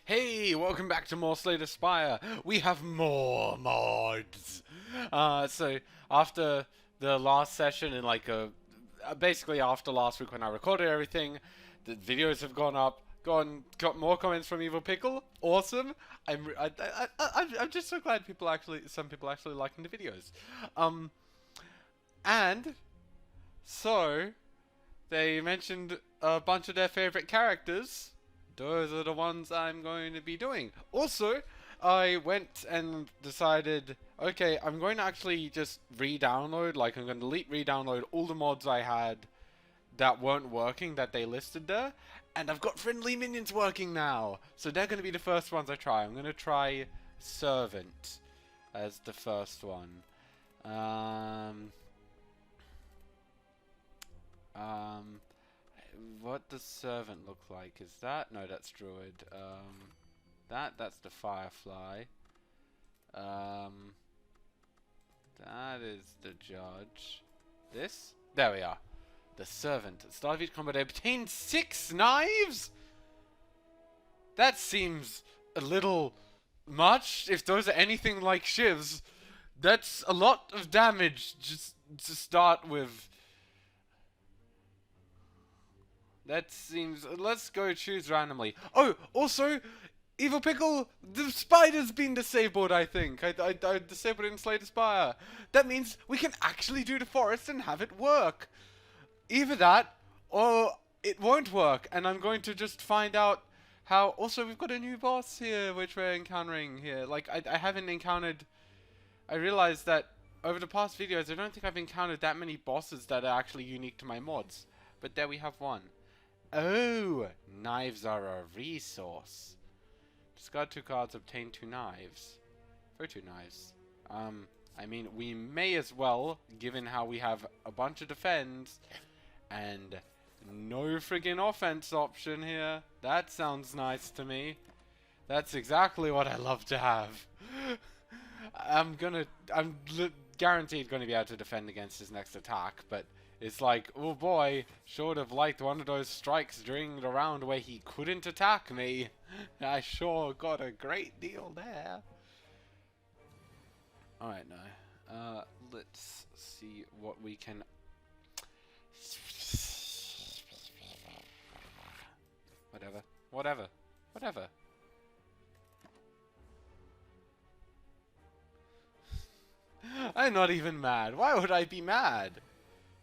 Hey, welcome back to more Spire. We have more mods. So after the last session and basically after last week when I recorded everything, the videos have gone up. Got more comments from Evil Pickle. Awesome. I'm just so glad some people actually liking the videos. Um, and so they mentioned a bunch of their favorite characters. Those are the ones I'm going to be doing. Also, I went and decided, okay, I'm going to actually just re-download, like I'm going to delete, re-download all the mods I had that weren't working that they listed there. And I've got friendly minions working now. So they're going to be the first ones I try. I'm going to try Servant as the first one. Um, um, what does Servant look like? Is that? No, that's Druid. That's the Firefly. Um, that is the Judge. This? There we are. The Servant. At the start of each combat, I obtained 6 knives? That seems a little much. If those are anything like shivs, that's a lot of damage just to start with. That seems... Let's go choose randomly. Oh, also, Evil Pickle, the spider's been disabled, I think. I disabled it in Slay the Spire. That means we can actually do the forest and have it work. Either that, or it won't work, and I'm going to just find out how... Also, we've got a new boss here, which we're encountering here. Like, I haven't encountered... I realized that over the past videos, I don't think I've encountered that many bosses that are actually unique to my mods. But there we have one. Oh, knives are a resource. Discard 2 cards, obtain 2 knives. For 2 knives. I mean, we may as well, given how we have a bunch of defense and no friggin' offense option here. That sounds nice to me. That's exactly what I love to have. I'm guaranteed gonna be able to defend against his next attack, but it's like, oh boy, sure have liked one of those strikes during the round where he couldn't attack me. I sure got a great deal there. Alright, now, let's see what we can... Whatever. I'm not even mad. Why would I be mad?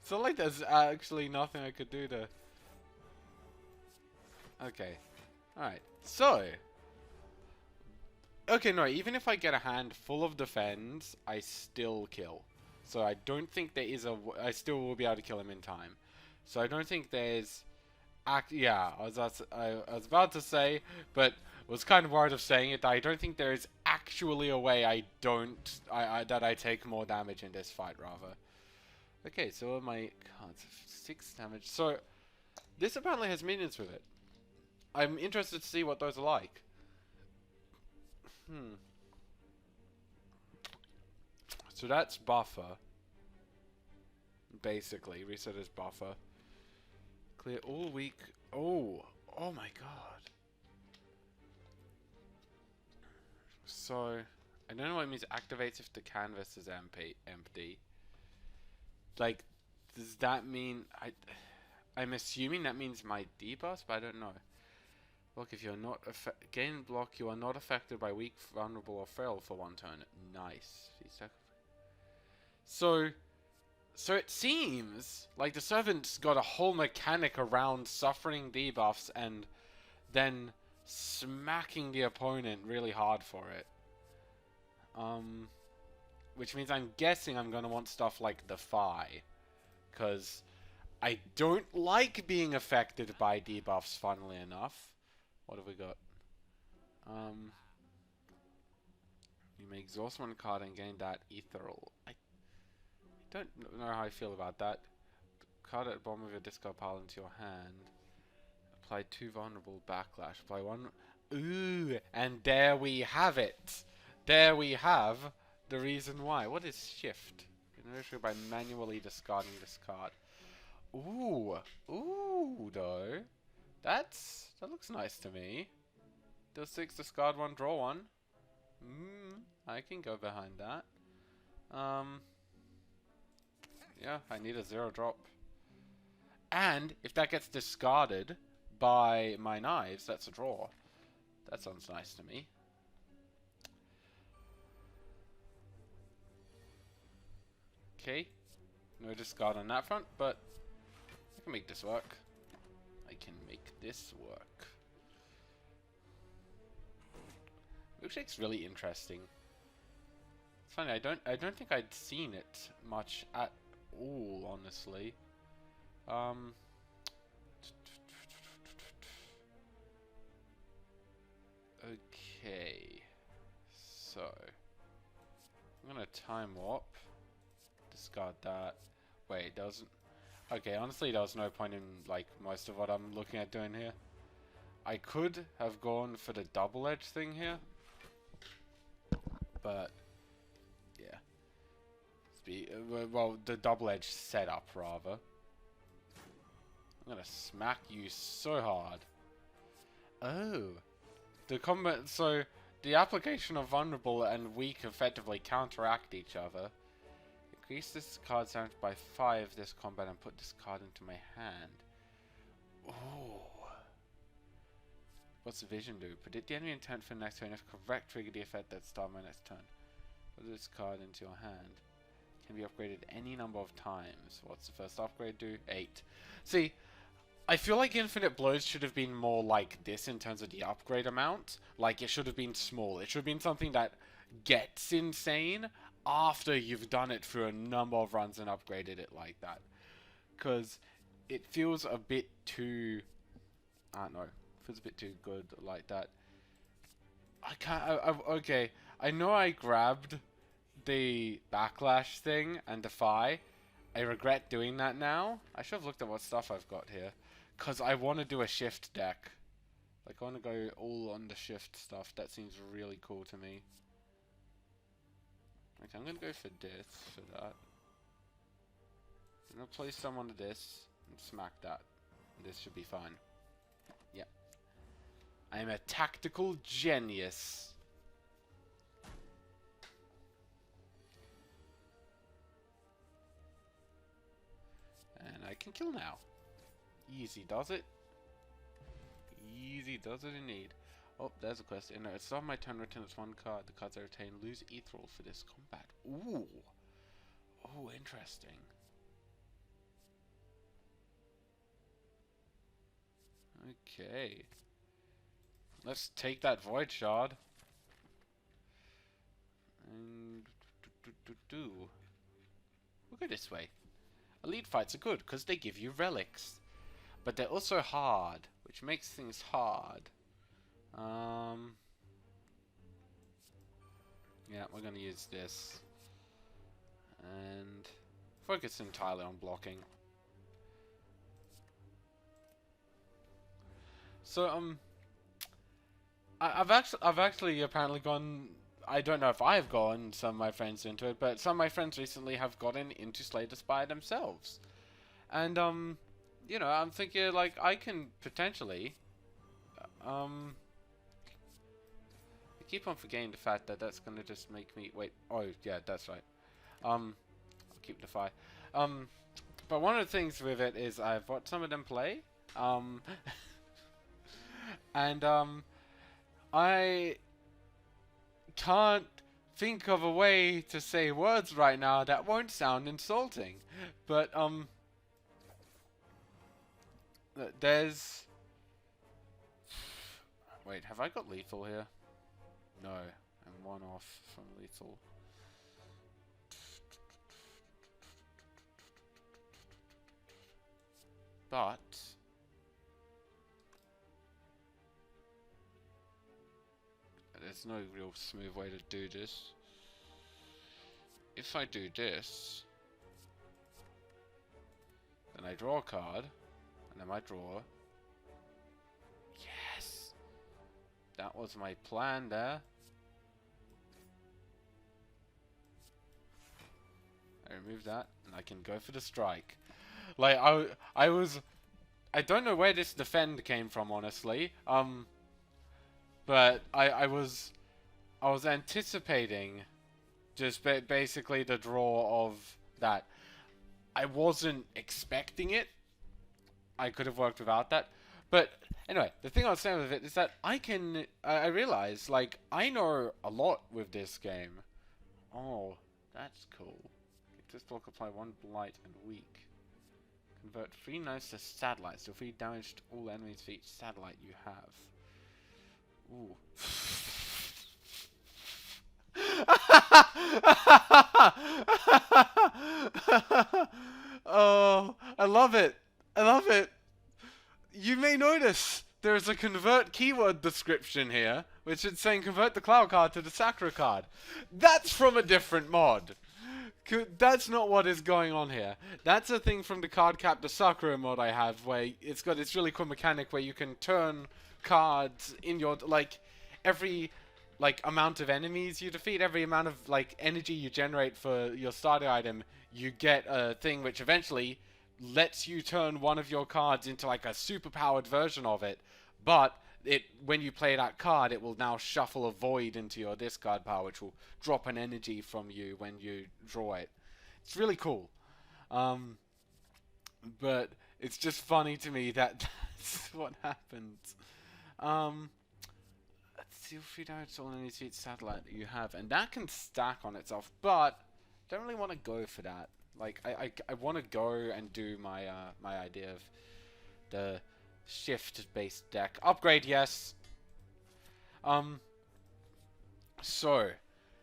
It's not like there's actually nothing I could do to... Okay. Alright. So... Okay, no, even if I get a hand full of defense, I still kill. So I don't think there is a... I still will be able to kill him in time. So I don't think there's... Yeah, I was about to say, but was kind of worried of saying it. I don't think there is actually a way that I take more damage in this fight, rather. Okay, so my cards 6 damage. So this apparently has minions with it. I'm interested to see what those are like. So that's buffer. Basically, reset as buffer. Clear all weak. Oh my god. So I don't know what it means. Activates if the canvas is empty. Like, does that mean I'm assuming that means my debuff, but I don't know. Block if you're not gain block. You are not affected by weak, vulnerable, or frail for 1 turn. Nice. So it seems like the Servant's got a whole mechanic around suffering debuffs and then smacking the opponent really hard for it. Which means I'm guessing I'm going to want stuff like Defy. Because I don't like being affected by debuffs, funnily enough. What have we got? You may exhaust 1 card and gain that ethereal. I don't know how I feel about that. Card at the bottom of your discard pile into your hand. Apply 2 vulnerable backlash. Apply 1... Ooh! And there we have it! There we have the reason why. What is shift? Initially by manually discarding this card. Ooh! Ooh, though. That looks nice to me. Deal 6, discard 1, draw 1. I can go behind that. Yeah, I need a 0 drop. And if that gets discarded by my knives, that's a draw. That sounds nice to me. Okay. No discard on that front, but I can make this work. I can make this work. Milkshake's really interesting. It's funny, I don't think I'd seen it much at all, honestly. Okay. So I'm gonna time warp. Discard that. Wait, doesn't. Okay, honestly, there was no point in like most of what I'm looking at doing here. I could have gone for the double edge thing here, but yeah. Well, the double edge setup rather. I'm gonna smack you so hard. Oh, the combat. So the application of vulnerable and weak effectively counteract each other. Increase this card's damage by 5 this combat and put this card into my hand. Oh. What's the vision do? Predict the enemy intent for the next turn. If correct, trigger the effect that starts my next turn. Put this card into your hand. Can be upgraded any number of times. What's the first upgrade do? 8. See, I feel like Infinite Blows should have been more like this in terms of the upgrade amount. Like, it should have been small. It should have been something that gets insane after you've done it through a number of runs and upgraded it like that. Because it feels a bit too... I don't know. It feels a bit too good like that. I can't... okay. I know I grabbed the backlash thing and defy. I regret doing that now. I should have looked at what stuff I've got here. Because I want to do a shift deck. Like, I want to go all on the shift stuff. That seems really cool to me. Okay, I'm going to go for this, for that. I'm going to place someone to this and smack that. This should be fine. Yep. I am a tactical genius. And I can kill now. Easy does it. Easy does it indeed. Oh, there's a quest. No, it's not my turn. Return its 1 card. The cards I retain lose ethereal for this combat. Ooh. Oh, interesting. Okay. Let's take that void shard. And we'll go this way. Elite fights are good because they give you relics. But they're also hard, which makes things hard. Yeah, we're going to use this. And focus entirely on blocking. So, I've actually apparently gone... I don't know if I've gone, some of my friends into it, but some of my friends recently have gotten into Slay the Spire themselves. And, you know, I'm thinking, like, I can potentially, I keep on forgetting the fact that that's gonna just make me, wait, oh, yeah, that's right. I'll keep the fire. But one of the things with it is I've watched some of them play, and, I can't think of a way to say words right now that won't sound insulting, but, there's... Wait, have I got lethal here? No, I'm 1 off from lethal. But... there's no real smooth way to do this. If I do this, then I draw a card, and then I draw. Yes! That was my plan there. I remove that, and I can go for the strike. Like, I don't know where this defend came from, honestly. but I was anticipating just basically the draw of that. I wasn't expecting it. I could have worked without that. But anyway, the thing I was saying with it is that I realize, like, I know a lot with this game. Oh, that's cool. This block apply 1 blight and weak. Convert 3 knives to satellites. So 3 damage to all enemies for each satellite you have. Ooh. Oh, I love it. I love it. You may notice there's a convert keyword description here, which is saying convert the cloud card to the Sakura card. That's from a different mod. That's not what is going on here. That's a thing from the card cap the Sakura mod I have, where it's got this really cool mechanic where you can turn cards in your, like, every, like, amount of enemies you defeat, every amount of, like, energy you generate for your starter item, you get a thing which eventually lets you turn one of your cards into, like, a super powered version of it. But when you play that card, it will now shuffle a void into your discard pile, which will drop an energy from you when you draw it. It's really cool. But it's just funny to me that that's what happens. Let's see if we don't all any each satellite that you have, and that can stack on itself, but don't really want to go for that. Like, I want to go and do my my idea of the shift-based deck. Upgrade, yes. So,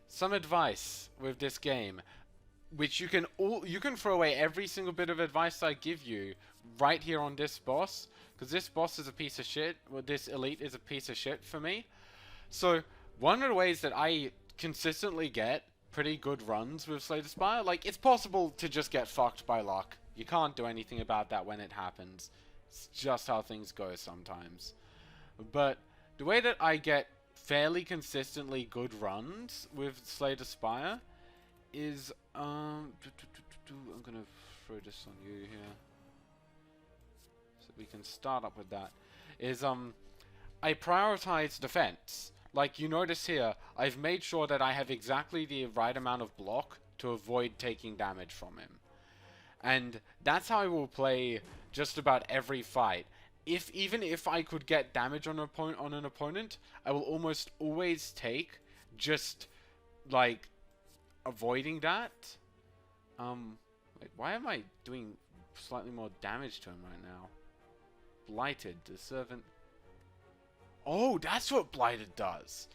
some advice with this game, which you can throw away every single bit of advice I give you right here on this boss, because this boss is a piece of shit. Well, this elite is a piece of shit for me. So, one of the ways that I consistently get pretty good runs with Slay the Spire, like, it's possible to just get fucked by luck. You can't do anything about that when it happens. It's just how things go sometimes. But the way that I get fairly consistently good runs with Slay the Spire is, I'm gonna throw this on you here, so we can start up with that, is, I prioritize defense. Like, you notice here, I've made sure that I have exactly the right amount of block to avoid taking damage from him. And that's how I will play just about every fight. Even if I could get damage on an opponent, I will almost always take just, like, avoiding that. Wait, why am I doing slightly more damage to him right now? Blighted, the servant. Oh, that's what Blighted does.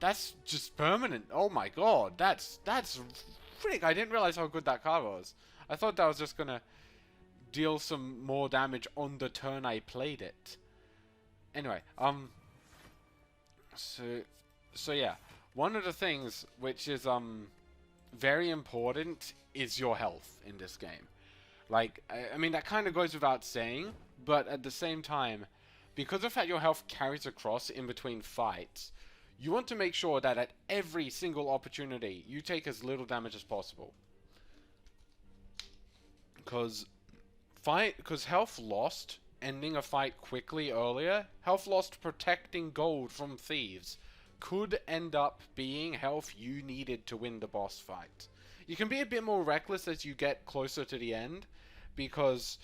That's just permanent. Oh my god, that's frick. I didn't realize how good that card was. I thought that was just gonna deal some more damage on the turn I played it. Anyway, so yeah, one of the things which is very important is your health in this game. Like, I mean, that kind of goes without saying, but at the same time, because of how your health carries across in between fights, you want to make sure that at every single opportunity, you take as little damage as possible. Because health lost, ending a fight quickly earlier, health lost protecting gold from thieves, could end up being health you needed to win the boss fight. You can be a bit more reckless as you get closer to the end, because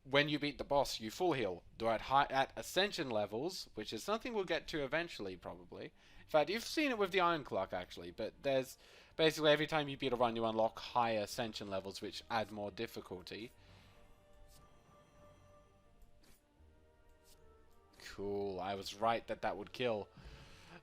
when you beat the boss, you full heal. Though at Ascension levels, which is something we'll get to eventually, probably. In fact, you've seen it with the Iron Clock, actually, but there's basically every time you beat a run, you unlock higher Ascension levels, which add more difficulty. Cool, I was right that would kill.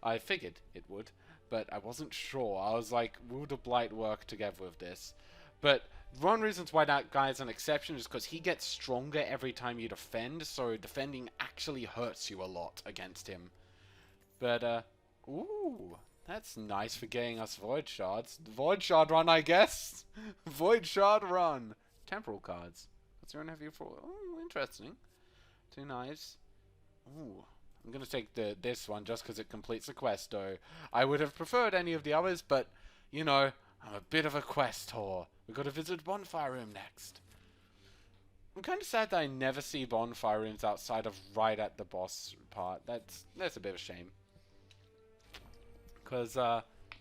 I figured it would, but I wasn't sure. I was like, will the Blight work together with this? But one reason why that guy is an exception is because he gets stronger every time you defend, so defending actually hurts you a lot against him. But, ooh, that's nice for getting us Void Shards. Void Shard run, I guess? Void Shard run. Temporal cards. What's your heavy for? Oh, interesting. 2 knives. Ooh. I'm gonna take this one just because it completes the quest, though. I would have preferred any of the others, but, you know, I'm a bit of a quest whore. We've got to visit Bonfire Room next. I'm kind of sad that I never see Bonfire Rooms outside of right at the boss part. That's a bit of a shame. because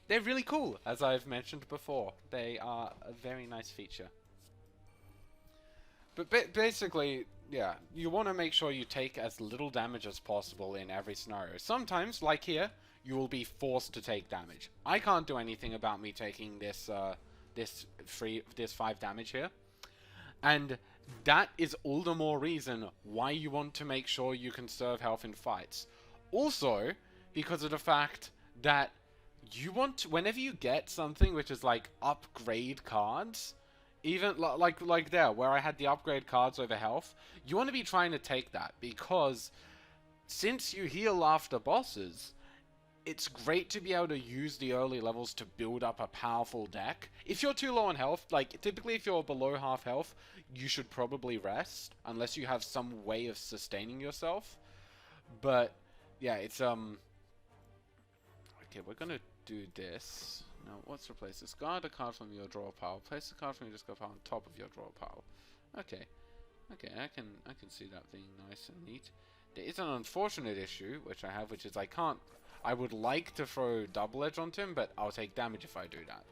they're really cool, as I've mentioned before. They are a very nice feature. But basically, yeah, you want to make sure you take as little damage as possible in every scenario. Sometimes, like here, you will be forced to take damage. I can't do anything about me taking this this 5 damage here. And that is all the more reason why you want to make sure you conserve health in fights. Also, because of the fact that you want to, whenever you get something which is like upgrade cards, even like there where I had the upgrade cards over health, you want to be trying to take that, because since you heal after bosses, it's great to be able to use the early levels to build up a powerful deck. If you're too low on health, like typically if you're below half health, you should probably rest unless you have some way of sustaining yourself. But yeah, it's okay, we're gonna do this. Now, let's replace this. Guard a card from your draw pile. Place a card from your discard pile on top of your draw pile. Okay. Okay, I can see that being nice and neat. There is an unfortunate issue, which I have, which is I would like to throw double edge onto him, but I'll take damage if I do that.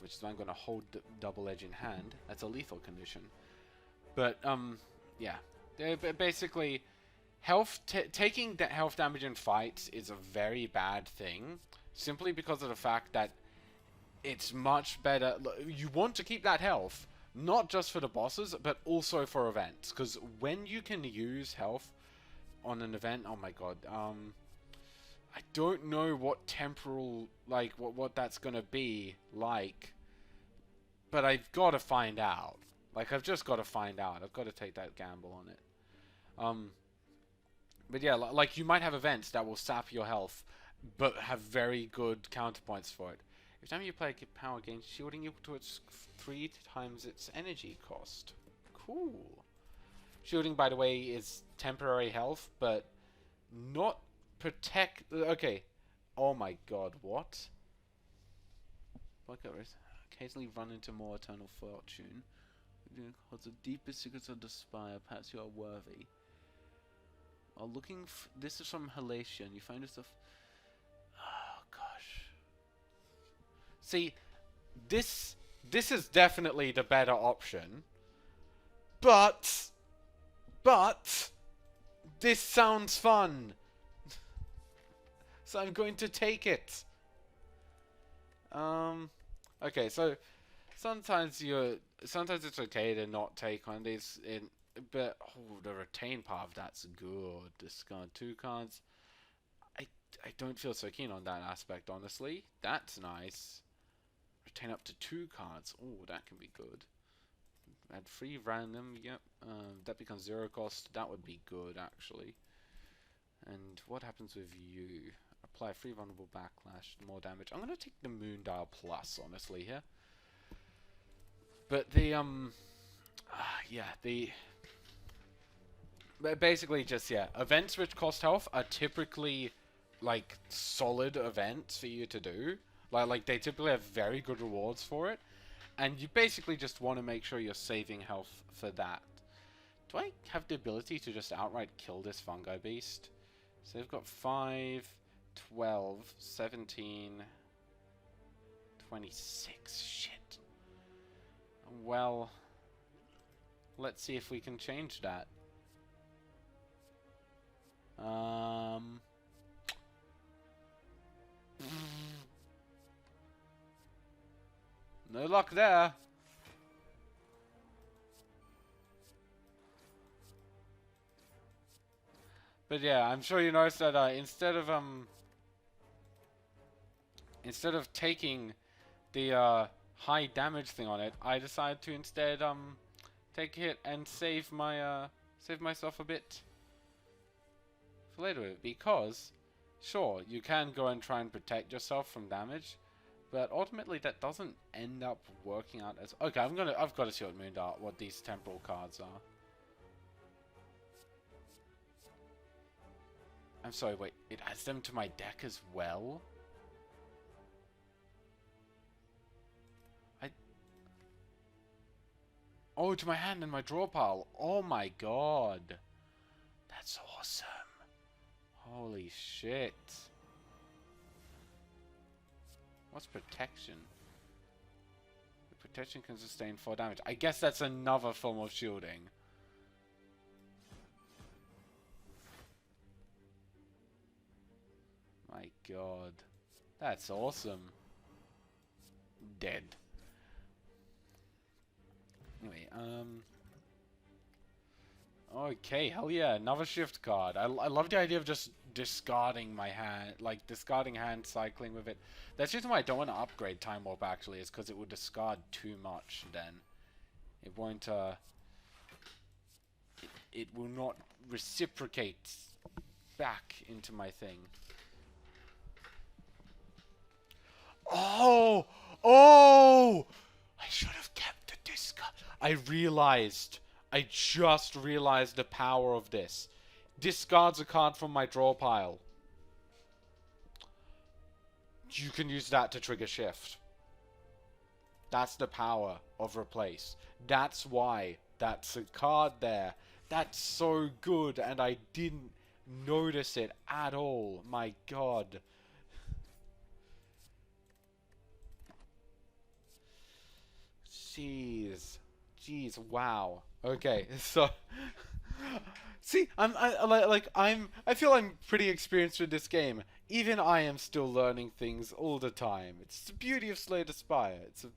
Which is why I'm going to hold double edge in hand. That's a lethal condition. But, yeah. Basically, taking health damage in fights is a very bad thing, simply because of the fact that it's much better. You want to keep that health, not just for the bosses, but also for events. Because when you can use health on an event, oh my god, I don't know what temporal, like, what that's gonna be like, but I've got to find out. Like, I've just got to find out. I've got to take that gamble on it. But yeah, like, you might have events that will sap your health, but have very good counterpoints for it. Every time you play a power gain, shielding equal to its 3 times its energy cost. Cool. Shielding, by the way, is temporary health, but not protect. Okay. Oh my god, what? Occasionally run into more eternal fortune. Holds the deepest secrets of the Spire. Perhaps you are worthy. While looking, this is from Halation. You find yourself. Oh gosh. See, this is definitely the better option. But this sounds fun. So I'm going to take it. Okay, so sometimes it's okay to not take on these, but the retain path, that's good. Discard 2 cards. I don't feel so keen on that aspect, honestly. That's nice. Retain up to 2 cards. Oh, that can be good. Add 3 random. Yep. That becomes 0 cost. That would be good, actually. And what happens with you? Apply 3 vulnerable backlash, more damage. I'm gonna take the Moondial Plus, honestly, here. But the basically just, yeah, events which cost health are typically like solid events for you to do. Like they typically have very good rewards for it, and you basically just want to make sure you're saving health for that. Do I have the ability to just outright kill this fungi beast? So they've got 5, 12, 17, 26. Shit. Well, let's see if we can change that. No luck there. But yeah, I'm sure you noticed that instead of taking the high damage thing on it, I decided to instead take a hit and save myself a bit for later, because sure, you can go and try and protect yourself from damage, but ultimately that doesn't end up working out as okay. I've got to see what these temporal cards are. I'm sorry, wait, it adds them to my deck as well? Oh, to my hand and my draw pile. Oh my god. That's awesome. Holy shit. What's protection? The protection can sustain 4 damage. I guess that's another form of shielding. My god. That's awesome. Dead. Anyway, okay, hell yeah, another shift card. I love the idea of just discarding my hand, like discarding hand cycling with it. That's just why I don't want to upgrade Time Warp actually, is because it will discard too much then. It won't, it will not reciprocate back into my thing. Oh! Oh! I should have kept the discard. I just realized the power of this. Discards a card from my draw pile. You can use that to trigger shift. That's the power of replace. That's why that's a card there. That's so good, and I didn't notice it at all. My god. Jeez. Jeez, wow. Okay, so see, I feel I'm pretty experienced with this game. Even I am still learning things all the time. It's the beauty of Slay the Spire. It's a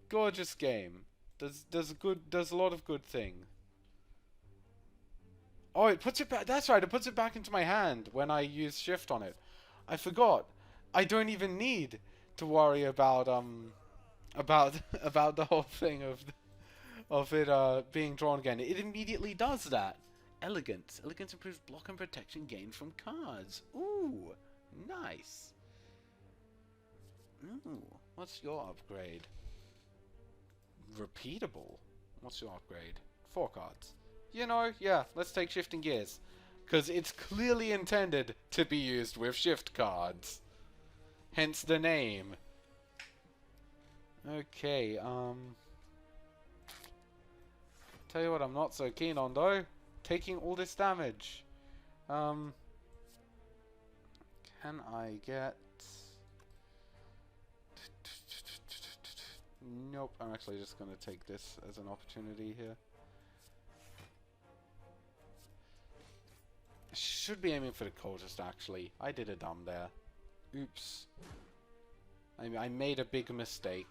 gorgeous game. Does a lot of good things. Oh, it puts it back. That's right. It puts it back into my hand when I use shift on it. I forgot. I don't even need to worry about about the whole thing of it being drawn again. It immediately does that. Elegance. Elegance improves block and protection gained from cards. Ooh, nice. Ooh, what's your upgrade? Repeatable. What's your upgrade? 4 cards. You know, yeah, let's take shifting gears. Because it's clearly intended to be used with shift cards. Hence the name. Okay, tell you what I'm not so keen on though. Taking all this damage. Can I get... Nope, I'm actually just gonna take this as an opportunity here. Should be aiming for the cultist actually. I did a dumb there. Oops. I made a big mistake.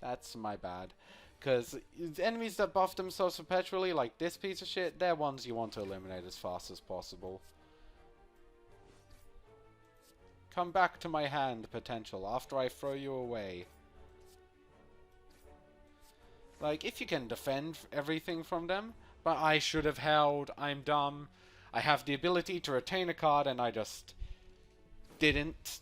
That's my bad. Because enemies that buff themselves perpetually, like this piece of shit, they're ones you want to eliminate as fast as possible. Come back to my hand, potential, after I throw you away. Like, if you can defend everything from them, but I should have held, I'm dumb. I have the ability to retain a card and I just didn't.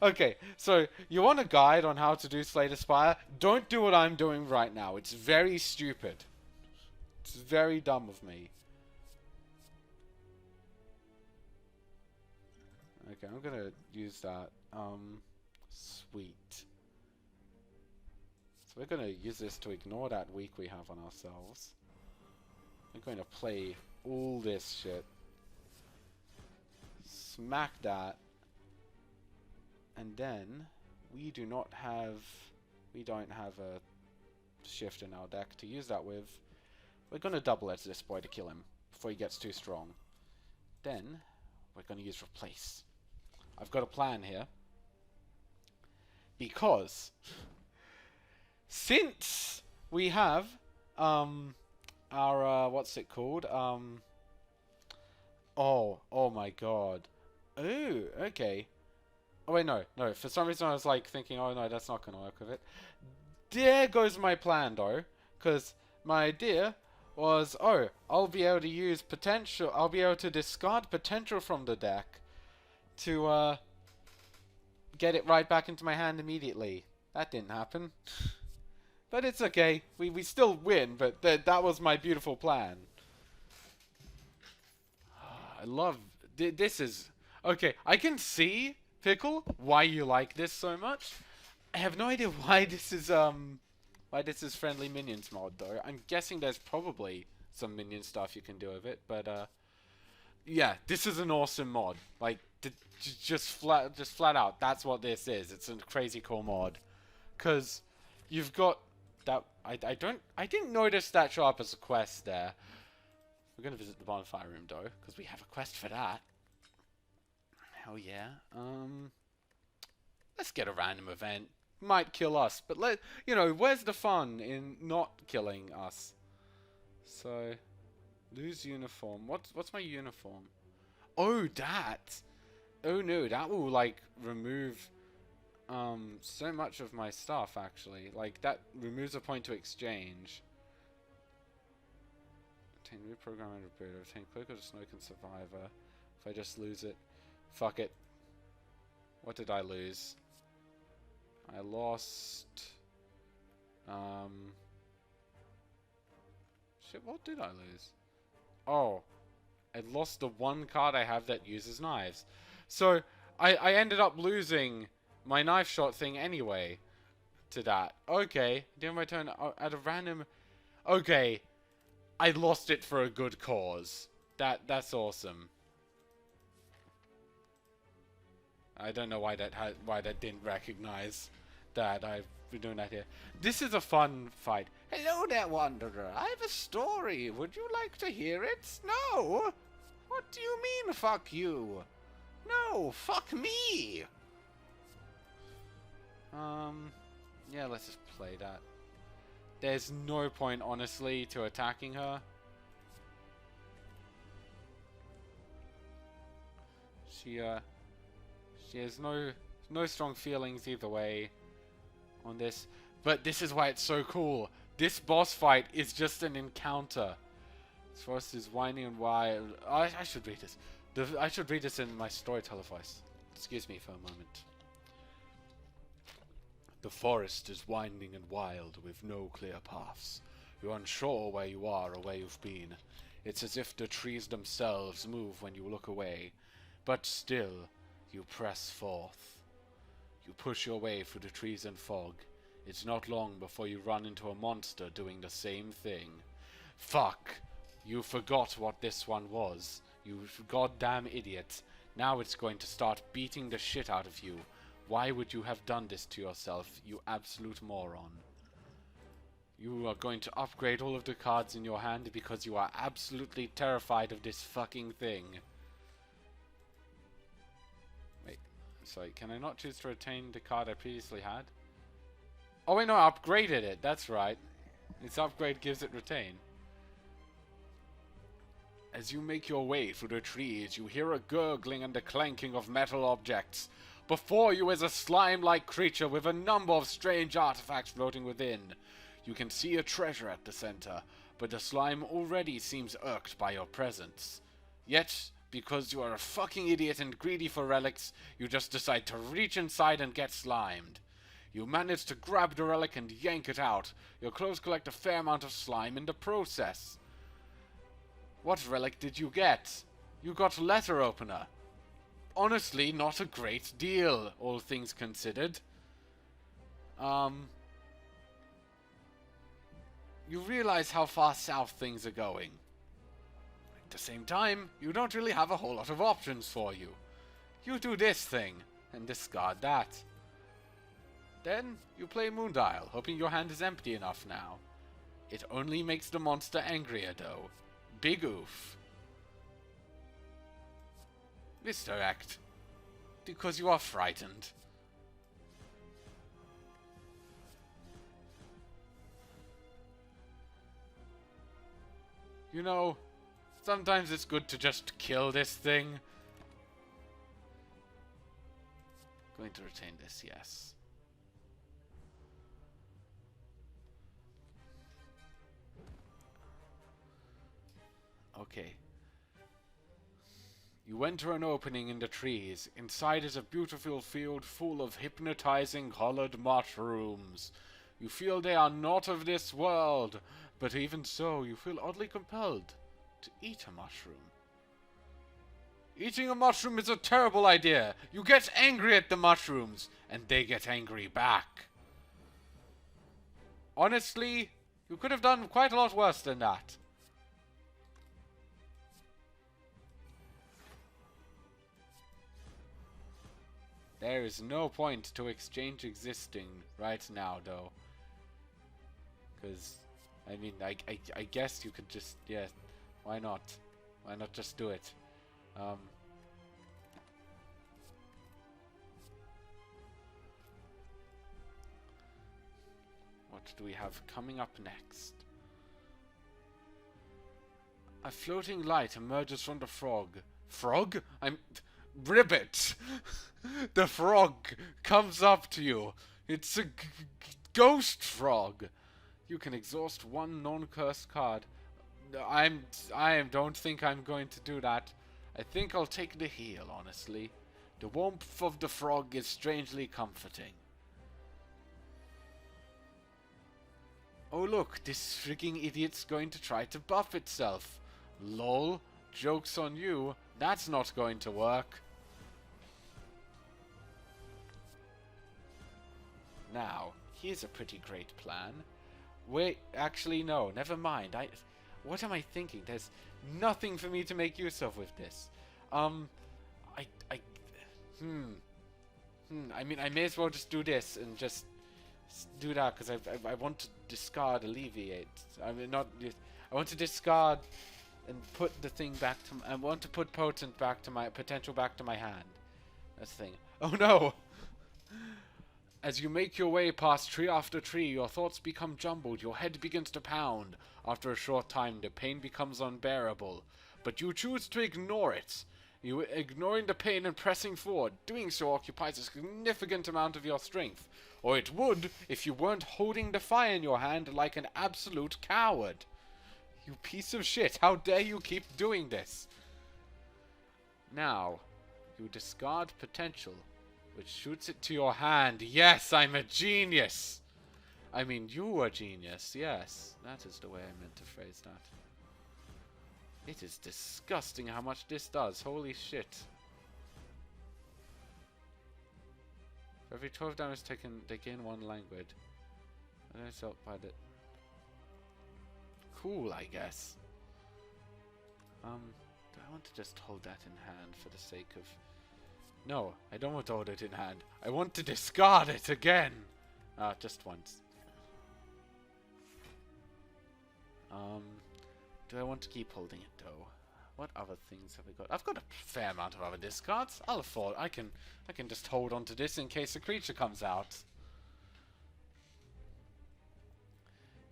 Okay, so you want a guide on how to do Slay the Spire? Don't do what I'm doing right now. It's very stupid. It's very dumb of me. Okay, I'm gonna use that. Sweet. So we're gonna use this to ignore that weak we have on ourselves. We're going to play all this shit. Smack that. And then we don't have a shift in our deck to use that with. We're gonna double edge this boy to kill him before he gets too strong. Then we're gonna use replace. I've got a plan here. Because since we have our what's it called? Oh my god. Oh, okay. Oh wait, no. For some reason I was like thinking, oh no, that's not gonna work with it. There goes my plan though. Because my idea was, oh, I'll be able to use potential, I'll be able to discard potential from the deck to get it right back into my hand immediately. That didn't happen. But it's okay. We still win, but that was my beautiful plan. I love... This is... Okay, I can see, Pickle, why you like this so much. I have no idea why this is friendly minions mod, though. I'm guessing there's probably some minion stuff you can do with it, but Yeah, this is an awesome mod. Like, just flat out, that's what this is. It's a crazy cool mod. Cause you've got that. I didn't notice that show up as a quest there. We're gonna visit the bonfire room though, because we have a quest for that. Hell yeah. Let's get a random event. Might kill us, but where's the fun in not killing us? So, lose uniform. What's my uniform? Oh, that. Oh no, that will like remove so much of my stuff actually. Like that removes a point to exchange. Obtain reprogram and reboot. Obtain click or smoke and survivor. If I just lose it, fuck it. What did I lose? I lost. Shit. What did I lose? Oh, I lost the one card I have that uses knives. So I ended up losing my knife shot thing anyway to that. Okay, doing my turn at a random. Okay, I lost it for a good cause. That's awesome. I don't know why that didn't recognize that I've been doing that here. This is a fun fight. Hello there, Wanderer. I have a story. Would you like to hear it? No? What do you mean, fuck you? No, fuck me! Yeah, let's just play that. There's no point, honestly, to attacking her. She has no strong feelings either way on this. But this is why it's so cool. This boss fight is just an encounter. This forest is winding and wild. I should read this. I should read this in my storyteller voice. Excuse me for a moment. The forest is winding and wild with no clear paths. You're unsure where you are or where you've been. It's as if the trees themselves move when you look away. But still, you press forth. You push your way through the trees and fog. It's not long before you run into a monster doing the same thing. Fuck! You forgot what this one was. You goddamn idiot. Now it's going to start beating the shit out of you. Why would you have done this to yourself, you absolute moron? You are going to upgrade all of the cards in your hand because you are absolutely terrified of this fucking thing. Wait, sorry, can I not choose to retain the card I previously had? Oh wait, no, I upgraded it, that's right. Its upgrade gives it retain. As you make your way through the trees, you hear a gurgling and a clanking of metal objects. Before you is a slime-like creature with a number of strange artifacts floating within. You can see a treasure at the center, but the slime already seems irked by your presence. Yet, because you are a fucking idiot and greedy for relics, you just decide to reach inside and get slimed. You manage to grab the relic and yank it out. Your clothes collect a fair amount of slime in the process. What relic did you get? You got letter opener. Honestly, not a great deal, all things considered. You realize how far south things are going. At the same time, you don't really have a whole lot of options for you. You do this thing, and discard that. Then, you play Moondial, hoping your hand is empty enough now. It only makes the monster angrier, though. Big oof. Misdirect. Because you are frightened. You know, sometimes it's good to just kill this thing. Going to retain this, yes. Okay. You enter an opening in the trees. Inside is a beautiful field full of hypnotizing colored mushrooms. You feel they are not of this world, but even so, you feel oddly compelled to eat a mushroom. Eating a mushroom is a terrible idea. You get angry at the mushrooms, and they get angry back. Honestly, you could have done quite a lot worse than that. There is no point to exchange existing right now, though. Because, I mean, I guess you could just, yeah, why not? Why not just do it? What do we have coming up next? A floating light emerges from the frog. Frog? Ribbit! The frog comes up to you. It's a ghost frog. You can exhaust one non-cursed card. I don't think I'm going to do that. I think I'll take the heal, honestly. The warmth of the frog is strangely comforting. Oh look, this freaking idiot's going to try to buff itself. Lol, joke's on you. That's not going to work. Now, here's a pretty great plan. Wait, actually no, never mind. What am I thinking? There's nothing for me to make use of with this. I mean, I may as well just do this and just do that because I want to discard alleviate. I mean, not. I want to discard and put the thing back to. I want to put potent back to my potential back to my hand. That's the thing. Oh no! As you make your way past tree after tree, your thoughts become jumbled. Your head begins to pound. After a short time, the pain becomes unbearable, but you choose to ignore it. You ignoring the pain and pressing forward. Doing so occupies a significant amount of your strength, or it would if you weren't holding the fire in your hand like an absolute coward. You piece of shit, how dare you keep doing this? Now, you discard potential, which shoots it to your hand. Yes, I'm a genius! I mean, you are a genius, yes. That is the way I meant to phrase that. It is disgusting how much this does. Holy shit. For every 12 damage taken, they gain 1 language. And it's out by the... Cool, I guess. Do I want to just hold that in hand for the sake of... No, I don't want to hold it in hand. I want to discard it again! Just once. Do I want to keep holding it though? What other things have we got? I've got a fair amount of other discards. I'll afford. I can just hold on to this in case a creature comes out.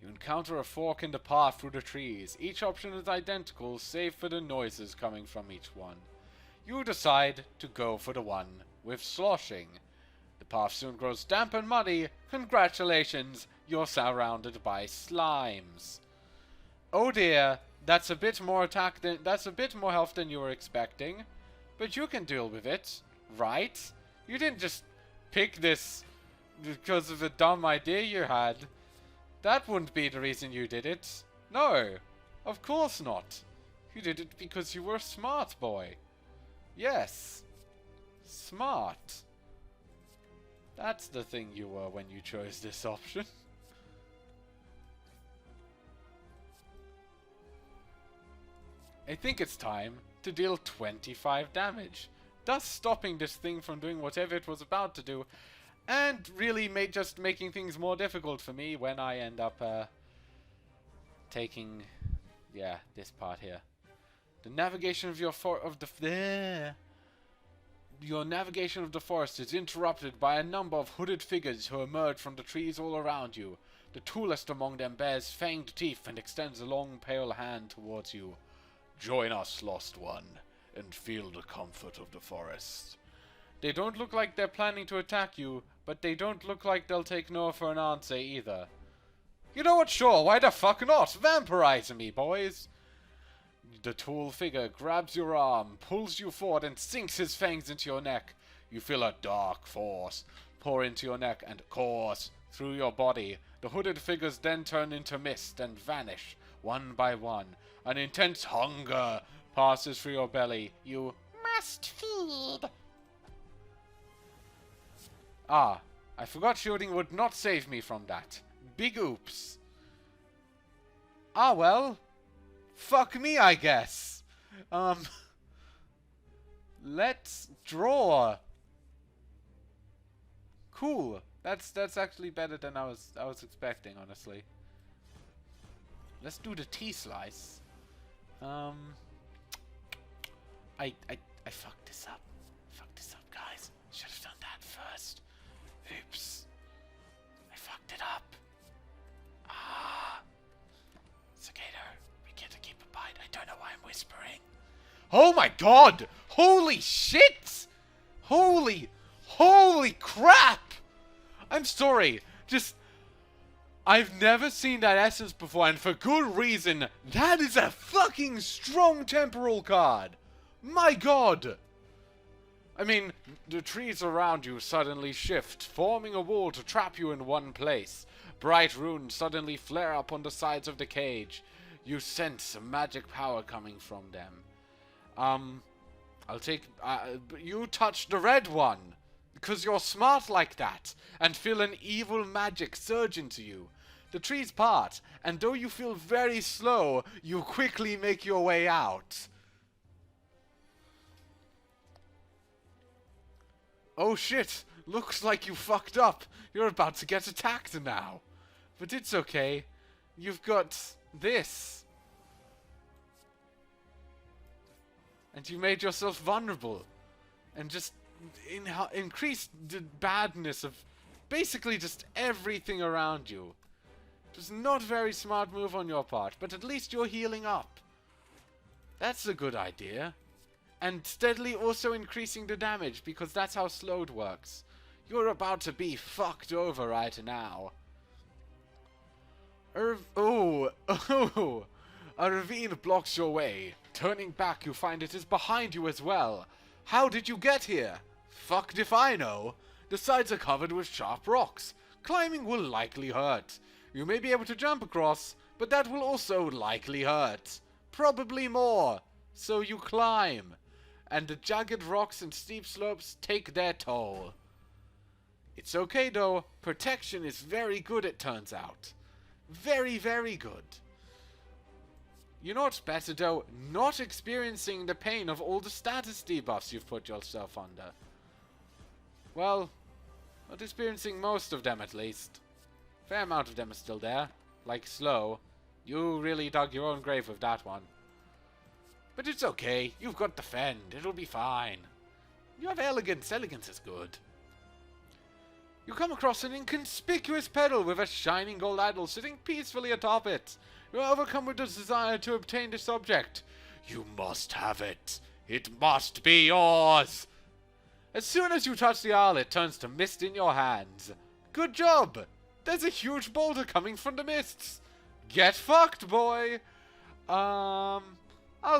You encounter a fork in the path through the trees. Each option is identical, save for the noises coming from each one. You decide to go for the one with sloshing. The path soon grows damp and muddy. Congratulations, you're surrounded by slimes. Oh dear, that's a bit more health than you were expecting. But you can deal with it, right? You didn't just pick this because of a dumb idea you had. That wouldn't be the reason you did it. No, of course not. You did it because you were a smart boy. Yes. Smart. That's the thing you were when you chose this option. I think it's time to deal 25 damage, thus stopping this thing from doing whatever it was about to do, and really just making things more difficult for me when I end up taking, yeah, this part here. The navigation of your navigation of the forest is interrupted by a number of hooded figures who emerge from the trees all around you. The tallest among them bears fanged teeth and extends a long pale hand towards you. Join us, Lost One, and feel the comfort of the forest. They don't look like they're planning to attack you, but they don't look like they'll take no for an answer either. You know what, sure, why the fuck not? Vampirize me, boys! The tall figure grabs your arm, pulls you forward, and sinks his fangs into your neck. You feel a dark force pour into your neck and course through your body. The hooded figures then turn into mist and vanish, one by one. An intense hunger passes through your belly. You must feed. Ah, I forgot shielding would not save me from that. Big oops. Ah, well. Fuck me, I guess. Let's draw. Cool. That's actually better than I was expecting, honestly. Let's do the T-slice. I fucked this up. Fucked this up, guys. Should have done that first. Oops. I fucked it up. Ah. It's okay though. We get to keep a bite. I don't know why I'm whispering. Oh my god! Holy shit! Holy crap! I'm sorry. I've never seen that essence before, and for good reason. That is a fucking strong temporal card. My god! I mean, the trees around you suddenly shift, forming a wall to trap you in one place. Bright runes suddenly flare up on the sides of the cage. You sense a magic power coming from them. I'll take... you touch the red one, because you're smart like that, and feel an evil magic surge into you. The trees part, and though you feel very slow, you quickly make your way out. Oh shit, looks like you fucked up. You're about to get attacked now. But it's okay. You've got this. And you made yourself vulnerable. And just increased the badness of basically just everything around you. It was not a very smart move on your part, but at least you're healing up. That's a good idea. And steadily also increasing the damage, because that's how slowed works. You're about to be fucked over right now. Oh, a ravine blocks your way. Turning back, you find it is behind you as well. How did you get here? Fucked if I know. The sides are covered with sharp rocks. Climbing will likely hurt. You may be able to jump across, but that will also likely hurt. Probably more. So you climb. And the jagged rocks and steep slopes take their toll. It's okay though. Protection is very good, it turns out. Very, very good. You know what's better though? Not experiencing the pain of all the status debuffs you've put yourself under. Well, not experiencing most of them at least. Fair amount of them are still there. Like slow. You really dug your own grave with that one. But it's okay. You've got defend. It'll be fine. You have elegance. Elegance is good. You come across an inconspicuous pedal with a shining gold idol sitting peacefully atop it. You are overcome with the desire to obtain this object. You must have it. It must be yours. As soon as you touch the idol, it turns to mist in your hands. Good job. There's a huge boulder coming from the mists. Get fucked, boy. I'll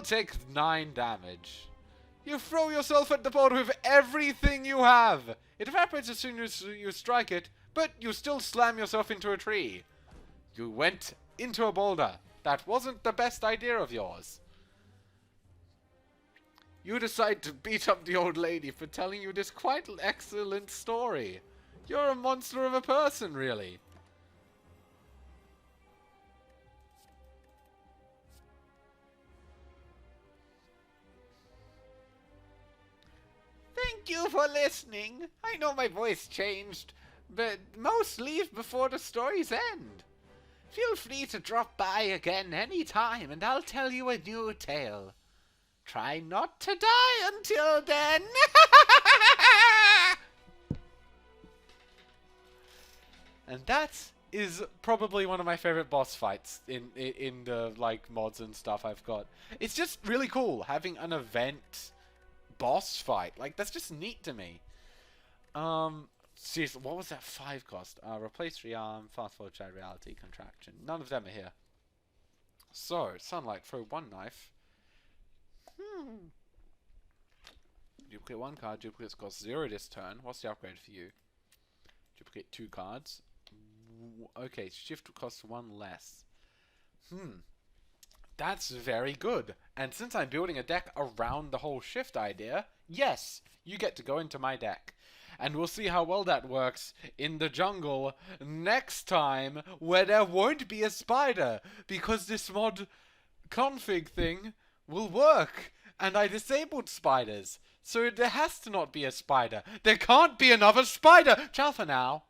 take 9 damage. You throw yourself at the boulder with everything you have. It evaporates as soon as you strike it, but you still slam yourself into a tree. You went into a boulder. That wasn't the best idea of yours. You decide to beat up the old lady for telling you this quite excellent story. You're a monster of a person, really. Thank you for listening. I know my voice changed, but most leave before the story's end. Feel free to drop by again any time, and I'll tell you a new tale. Try not to die until then. And that is probably one of my favorite boss fights in the like mods and stuff I've got. It's just really cool having an event boss fight. Like, that's just neat to me. Seriously, what was that 5 cost? Replace rearm, fast forward child reality, contraction. None of them are here. So, sunlight, throw 1 knife. Duplicate 1 card, duplicates cost 0 this turn. What's the upgrade for you? Duplicate 2 cards. Okay, shift costs 1 less. That's very good. And since I'm building a deck around the whole shift idea, yes, you get to go into my deck. And we'll see how well that works in the jungle next time, where there won't be a spider, because this mod config thing will work. And I disabled spiders. So there has to not be a spider. There can't be another spider! Ciao for now.